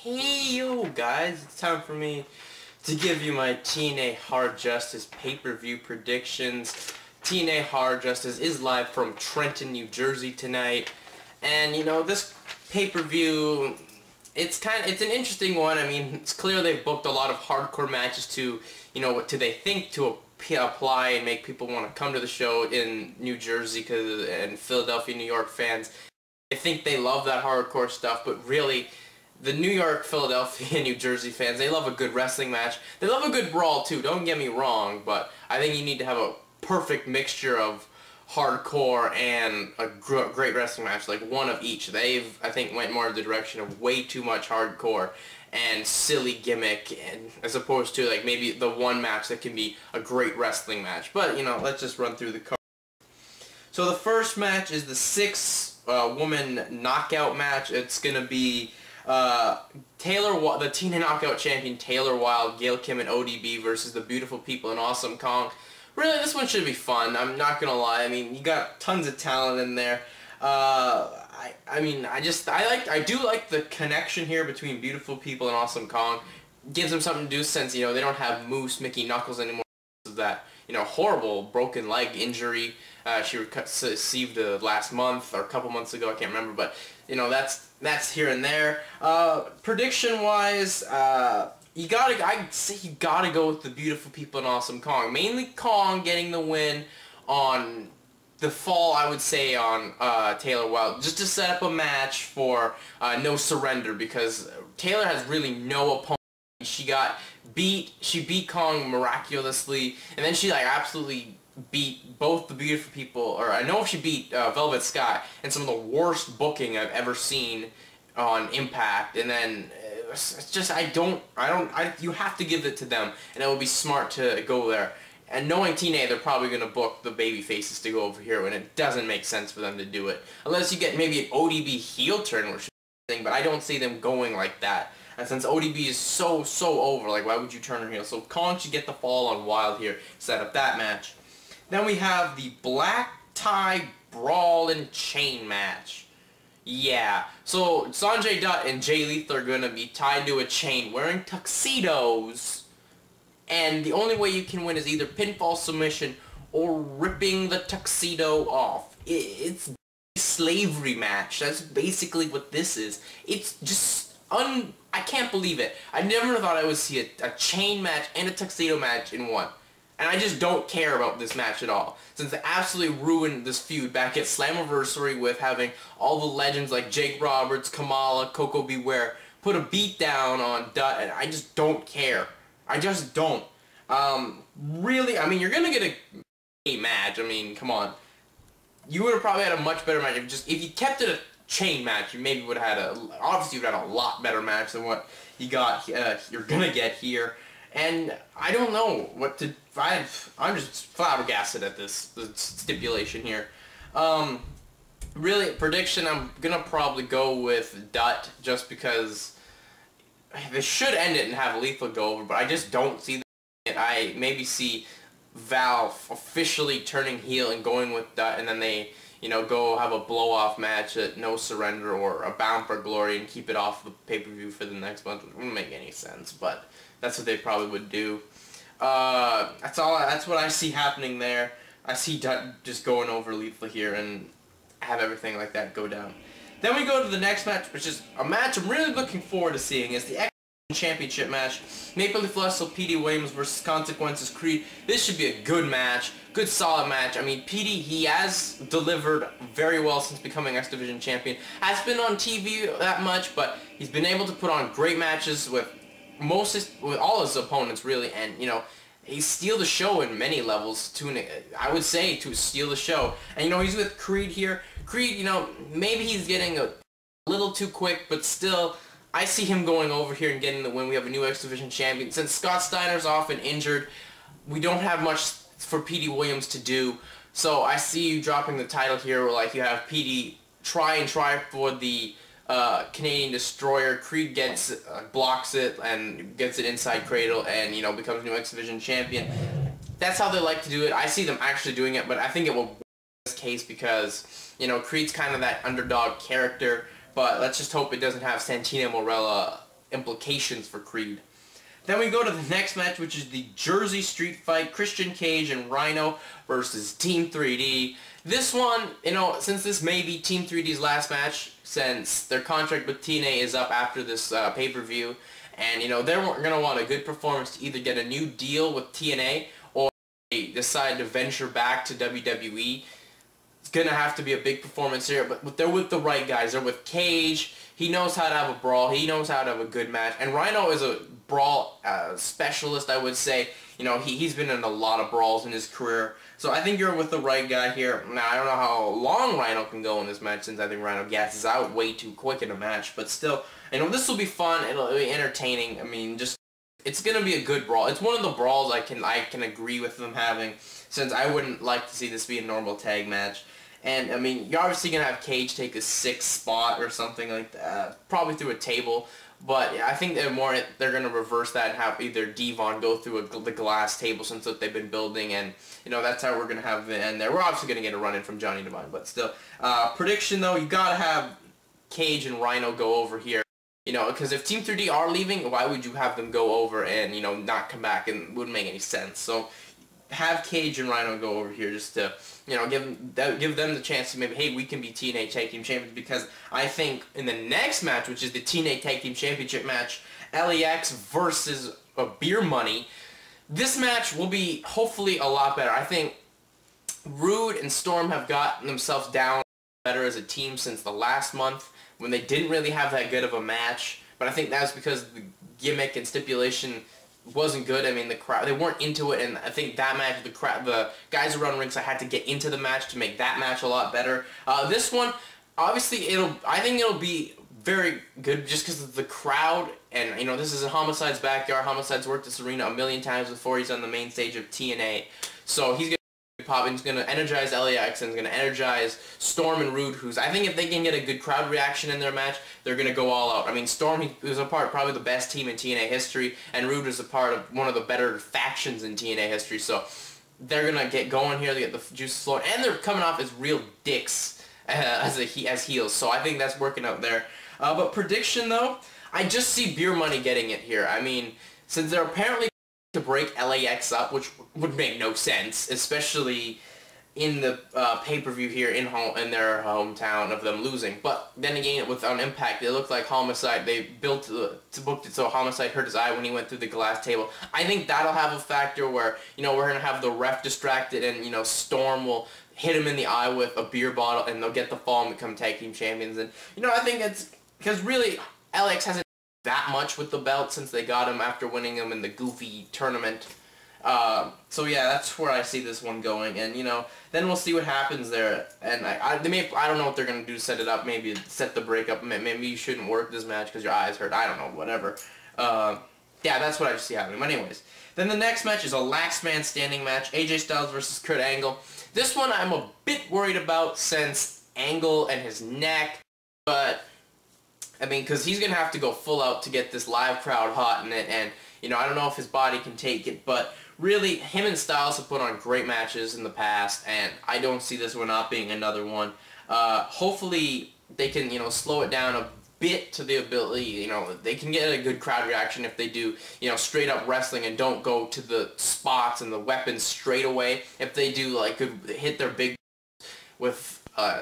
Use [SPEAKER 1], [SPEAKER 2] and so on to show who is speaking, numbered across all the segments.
[SPEAKER 1] Hey yo guys, it's time for me to give you my TNA Hard Justice pay-per-view predictions. TNA Hard Justice is live from Trenton, New Jersey tonight. And you know, this pay-per-view, it's an interesting one. I mean, it's clear they've booked a lot of hardcore matches to, you know, what do they think to apply and make people want to come to the show in New Jersey and Philadelphia, New York fans. I think they love that hardcore stuff, but really, the New York, Philadelphia, New Jersey fans, they love a good wrestling match. They love a good brawl too, don't get me wrong, but I think you need to have a perfect mixture of hardcore and a great wrestling match, like one of each. They've, I think, went more in the direction of way too much hardcore and silly gimmick, and as opposed to like maybe the one match that can be a great wrestling match. But, you know, let's just run through the card. So the first match is the six-woman knockout match. It's going to be the TNA Knockout Champion Taylor Wilde, Gail, Kim, and ODB versus the beautiful people in Awesome Kong. Really, this one should be fun. I'm not gonna lie. I mean, you got tons of talent in there. I do like the connection here between beautiful people and Awesome Kong. Gives them something to do since, you know, they don't have Moose, Mickey, Knuckles anymore. That, you know, horrible broken leg injury she received last month or a couple months ago, I can't remember, but you know, that's here and there. Prediction wise, I'd say you gotta go with the beautiful people in Awesome Kong. Mainly Kong getting the win on the fall, I would say, on Taylor Wilde, just to set up a match for No Surrender, because Taylor has really no opponent. She beat Kong miraculously, and then she like absolutely beat both the beautiful people, or I know she beat Velvet Sky, and some of the worst booking I've ever seen on Impact. And then it's just you have to give it to them, and it would be smart to go there. And knowing TNA, they're probably going to book the baby faces to go over here when it doesn't make sense for them to do it, unless you get maybe an ODB heel turn, which is, but I don't see them going like that. And since ODB is so over, like, why would you turn her heel? So Kong should get the fall on Wilde here, set up that match. Then we have the black tie brawl and chain match. Yeah, so Sonjay, Dutt, and Jay Lethal are going to be tied to a chain wearing tuxedos. And the only way you can win is either pinfall submission or ripping the tuxedo off. It's a slavery match. That's basically what this is. It's just I can't believe it. I never thought I would see a chain match and a tuxedo match in one. And I just don't care about this match at all, since they absolutely ruined this feud back at Slammiversary with having all the legends like Jake Roberts, Kamala, Coco Beware put a beat down on Dutt, and I just don't care. I just don't. Really, I mean, you're gonna get a match. I mean, come on. You would have probably had a much better match if you kept it a chain match. You maybe would have had obviously you would have had a lot better match than what you got. You're gonna get here. And I don't know what to. I'm just flabbergasted at this stipulation here. Really, prediction, I'm gonna probably go with Dutt, just because they should end it and have Lethal go over, but I just don't see that. I maybe see Val officially turning heel and going with Dutt, and then they, you know, go have a blow-off match at No Surrender or a Bound for Glory and keep it off the pay-per-view for the next month, which wouldn't make any sense, but that's what they probably would do. That's what I see happening there. I see Dutt just going over Lethal here and have everything like that go down. Then we go to the next match, which is a match I'm really looking forward to seeing. It's the X-Division Championship match. Maple Leaf Wrestle Petey Williams versus Consequences Creed. This should be a good match. Good solid match. I mean, Petey, he has delivered very well since becoming X-Division Champion. Has been on TV that much, but he's been able to put on great matches with all his opponents, really, and, you know, he steal the show in many levels, I would say, to steal the show. And, you know, he's with Creed here. Creed, you know, maybe he's getting a little too quick, but still, I see him going over here and getting the win. We have a new X-Division champion. Since Scott Steiner's off and injured, we don't have much for Petey Williams to do. So I see you dropping the title here, where, like, you have Petey try for the Canadian Destroyer. Creed blocks it and gets it inside cradle, and, you know, becomes new X-Division champion. That's how they like to do it. I see them actually doing it, but I think it will work in this case because, you know, Creed's kind of that underdog character. But let's just hope it doesn't have Santino Marella implications for Creed. Then we go to the next match, which is the Jersey Street Fight, Christian Cage and Rhino versus Team 3D. This one, you know, since this may be Team 3D's last match, since their contract with TNA is up after this pay-per-view, and, you know, they're going to want a good performance to either get a new deal with TNA or they decide to venture back to WWE. It's going to have to be a big performance here, but they're with the right guys. They're with Cage. He knows how to have a brawl. He knows how to have a good match. And Rhino is a brawl specialist, I would say. You know, he's been in a lot of brawls in his career. So I think you're with the right guy here. Now, I don't know how long Rhino can go in this match, since I think Rhino gasses out way too quick in a match. But still, you know, this will be fun. It'll be entertaining. I mean, just, it's going to be a good brawl. It's one of the brawls I can agree with them having, since I wouldn't like to see this be a normal tag match. And, I mean, you're obviously going to have Cage take a 6th spot or something like that, probably through a table. But I think they're going to reverse that and have either Devon go through the glass table, since that they've been building, and, you know, that's how we're going to have the end there. We're obviously going to get a run-in from Johnny Devine, but still. Prediction, though, you got to have Cage and Rhino go over here. You know, because if Team 3D are leaving, why would you have them go over and, you know, not come back? And it wouldn't make any sense. So have Cage and Rhino go over here just to, you know, give them the chance to maybe, hey, we can be TNA Tag Team Champions, because I think in the next match, which is the TNA Tag Team Championship match, LAX versus Beer Money, this match will be hopefully a lot better. I think Rude and Storm have gotten themselves down better as a team since the last month, when they didn't really have that good of a match. But I think that's because the gimmick and stipulation wasn't good. I mean, the crowd, they weren't into it, and I think that match, the guys around ringside had to get into the match to make that match a lot better. This one, obviously, I think it'll be very good just because of the crowd, and, you know, this is in Homicide's backyard. Homicide's worked this arena a million times before. He's on the main stage of TNA, so he's gonna pop, and he's going to energize LAX, and he's going to energize Storm and Rude, who's, I think if they can get a good crowd reaction in their match, they're going to go all out. I mean, Storm, he was a part, probably the best team in TNA history, and Rude is a part of one of the better factions in TNA history, so they're going to get going here, they get the juices flowing, and they're coming off as real dicks as heels, so I think that's working out there. But prediction, though, I just see Beer Money getting it here. I mean, since they're apparently to break LAX up, which would make no sense, especially in the pay-per-view here in their hometown of them losing. But then again, with on Impact, it looked like Homicide, they booked it so Homicide hurt his eye when he went through the glass table. I think that'll have a factor where, you know, we're going to have the ref distracted, and, you know, Storm will hit him in the eye with a beer bottle, and they'll get the fall and become tag team champions. And, you know, I think it's because really LAX hasn't that much with the belt since they got him after winning him in the Goofy tournament. So yeah, that's where I see this one going, and, you know, then we'll see what happens there. And I don't know what they're gonna do to set it up. Maybe set the breakup. Maybe you shouldn't work this match because your eyes hurt. I don't know. Whatever. Yeah, that's what I see happening. But anyways, then the next match is a last man standing match: AJ Styles versus Kurt Angle. This one I'm a bit worried about since Angle and his neck, but I mean, because he's going to have to go full out to get this live crowd hot in it, and, you know, I don't know if his body can take it, but really, him and Styles have put on great matches in the past, and I don't see this one not being another one. Hopefully, they can, you know, slow it down a bit to the ability, you know, they can get a good crowd reaction if they do, you know, straight up wrestling and don't go to the spots and the weapons straight away. If they do, like, hit their big with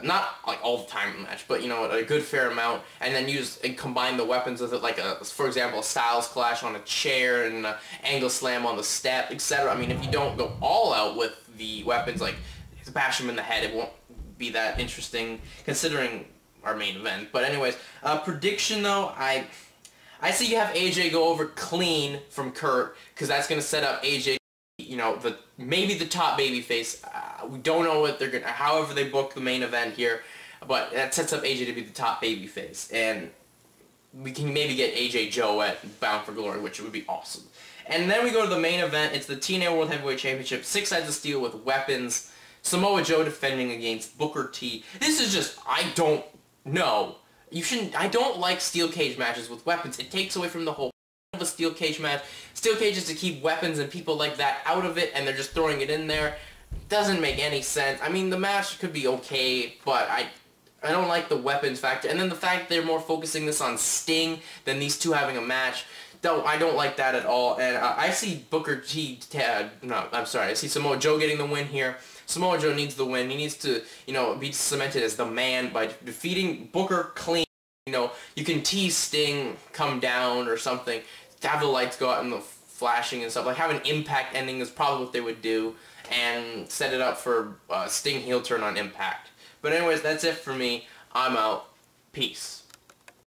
[SPEAKER 1] not like all the time in the match, but, you know, a good fair amount, and then use and combine the weapons with it, like for example, a Styles Clash on a chair and an Angle Slam on the step, etc. I mean, if you don't go all out with the weapons, like bash him in the head, it won't be that interesting considering our main event. But anyways, prediction though, I see you have AJ go over clean from Kurt, because that's gonna set up AJ, you know, maybe the top babyface. We don't know what they're gonna, however they book the main event here, but that sets up AJ to be the top babyface, and we can maybe get AJ Joe at Bound for Glory, which would be awesome. And then we go to the main event. It's the TNA World Heavyweight Championship, 6 sides of steel with weapons. Samoa Joe defending against Booker T. This is just, I don't know. I don't like steel cage matches with weapons. It takes away from the whole of a steel cage match. Steel cage is to keep weapons and people like that out of it, and they're just throwing it in there. Doesn't make any sense. I mean, the match could be okay, but I don't like the weapons factor. And then the fact they're more focusing this on Sting than these two having a match. I don't like that at all. And I see Booker T... no, I'm sorry. I see Samoa Joe getting the win here. Samoa Joe needs the win. He needs to, you know, be cemented as the man by defeating Booker clean. You know, you can tease Sting come down or something. Have the lights go out and the flashing and stuff. Like, have an Impact ending is probably what they would do. And set it up for Sting heel turn on Impact. But anyways, that's it for me. I'm out. Peace.